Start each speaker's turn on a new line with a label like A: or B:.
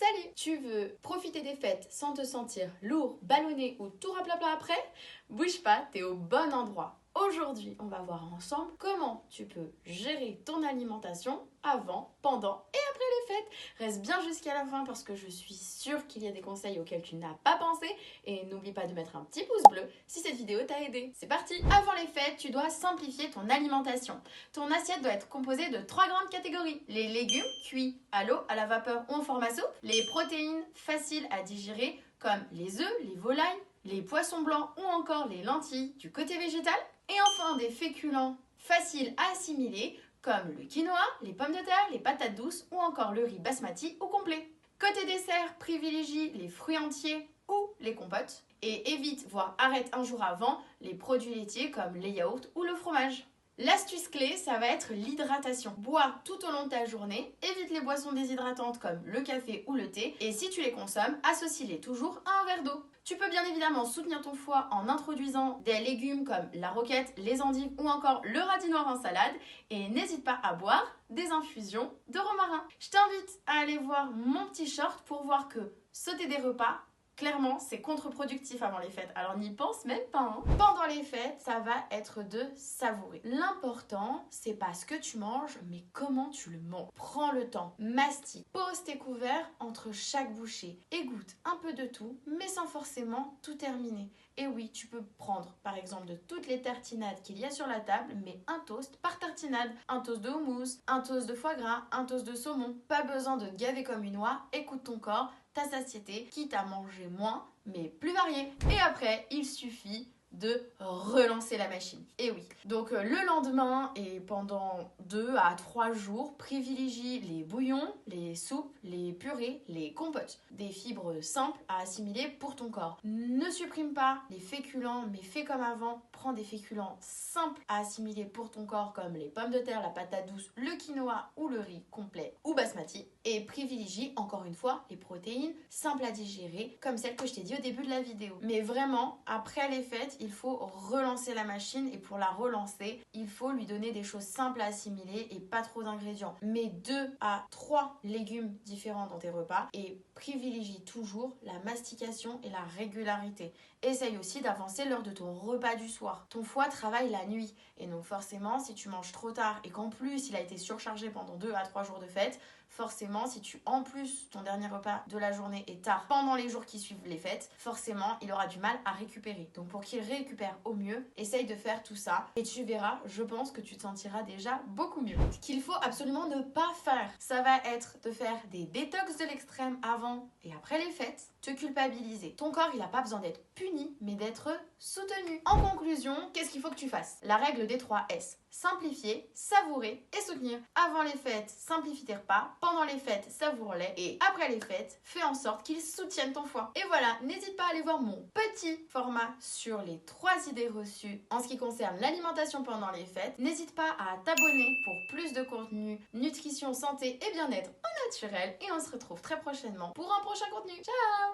A: Salut! Tu veux profiter des fêtes sans te sentir lourd, ballonné ou tout raplapla après? Bouge pas, t'es au bon endroit. Aujourd'hui, on va voir ensemble comment tu peux gérer ton alimentation avant, pendant et après les fêtes. Reste bien jusqu'à la fin parce que je suis sûre qu'il y a des conseils auxquels tu n'as pas pensé et n'oublie pas de mettre un petit pouce bleu si cette vidéo t'a aidé. C'est parti! Avant les fêtes, tu dois simplifier ton alimentation. Ton assiette doit être composée de 3 grandes catégories. Les légumes cuits à l'eau, à la vapeur ou en format soupe. Les protéines faciles à digérer comme les œufs, les volailles, les poissons blancs ou encore les lentilles du côté végétal. Et enfin des féculents faciles à assimiler comme le quinoa, les pommes de terre, les patates douces ou encore le riz basmati ou complet. Côté dessert, privilégie les fruits entiers ou les compotes et évite, voire arrête un jour avant, les produits laitiers comme les yaourts ou le fromage. L'astuce clé, ça va être l'hydratation. Bois tout au long de ta journée, évite les boissons déshydratantes comme le café ou le thé et si tu les consommes, associe-les toujours à un verre d'eau. Tu peux bien évidemment soutenir ton foie en introduisant des légumes comme la roquette, les endives ou encore le radis noir en salade et n'hésite pas à boire des infusions de romarin. Je t'invite à aller voir mon petit short pour voir que sauter des repas, clairement, c'est contre-productif avant les fêtes, alors n'y pense même pas. Hein. Pendant les fêtes, ça va être de savourer. L'important, c'est pas ce que tu manges, mais comment tu le manges. Prends le temps, mastique, pose tes couverts entre chaque bouchée et goûte un peu de tout, mais sans forcément tout terminer. Et oui, tu peux prendre par exemple de toutes les tartinades qu'il y a sur la table, mais un toast par tartinade. Un toast de houmous, un toast de foie gras, un toast de saumon. Pas besoin de te gaver comme une oie, écoute ton corps, ta satiété, quitte à manger moins, mais plus varié. Et après, il suffit de relancer la machine. Et oui. Donc le lendemain et pendant 2 à 3 jours, privilégie les bouillons, les soupes, les purées, les compotes. Des fibres simples à assimiler pour ton corps. Ne supprime pas les féculents, mais fais comme avant. Prends des féculents simples à assimiler pour ton corps comme les pommes de terre, la patate douce, le quinoa ou le riz complet ou basmati. Et privilégie encore une fois les protéines simples à digérer comme celles que je t'ai dit au début de la vidéo. Mais vraiment, après les fêtes, il faut relancer la machine et pour la relancer, il faut lui donner des choses simples à assimiler et pas trop d'ingrédients. Mets 2 à 3 légumes différents dans tes repas et privilégie toujours la mastication et la régularité. Essaye aussi d'avancer l'heure de ton repas du soir. Ton foie travaille la nuit et donc forcément, si tu manges trop tard et qu'en plus il a été surchargé pendant 2 à 3 jours de fête, forcément, si tu en plus ton dernier repas de la journée est tard pendant les jours qui suivent les fêtes, forcément il aura du mal à récupérer. Donc pour qu'il récupère au mieux, essaye de faire tout ça et tu verras, je pense que tu te sentiras déjà beaucoup mieux. Ce qu'il faut absolument ne pas faire, ça va être de faire des détox de l'extrême avant et après les fêtes, te culpabiliser. Ton corps, il n'a pas besoin d'être puni, mais d'être soutenu. En conclusion, qu'est-ce qu'il faut que tu fasses? La règle des 3 S. Simplifier, savourer et soutenir. Avant les fêtes, simplifie tes repas. Pendant les fêtes, savoure-les. Et après les fêtes, fais en sorte qu'ils soutiennent ton foie. Et voilà, n'hésite pas à aller voir mon petit format sur les 3 idées reçues en ce qui concerne l'alimentation pendant les fêtes. N'hésite pas à t'abonner pour plus de contenu nutrition, santé et bien-être au naturel. Et on se retrouve très prochainement pour un prochain contenu. Ciao!